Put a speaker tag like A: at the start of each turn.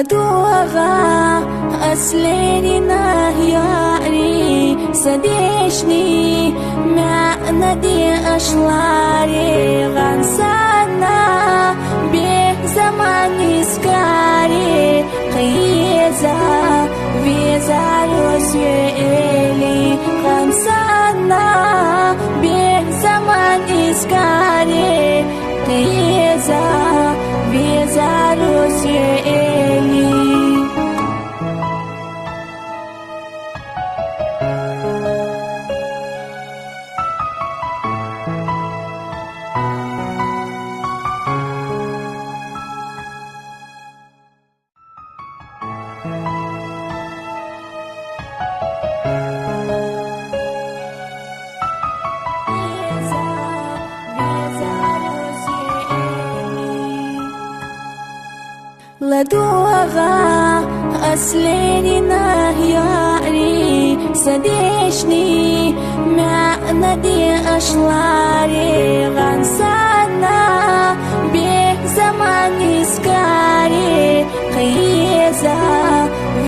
A: لدوغا أسليني نهياري سديشني معندي أشلاري غنسانا بزمان سكاري قيزا فيزا روسيلي غنسانا بزمان سكاري قيزا فيزا روسيلي لدوغا أسليني نهياري سديشني معندي أشلاري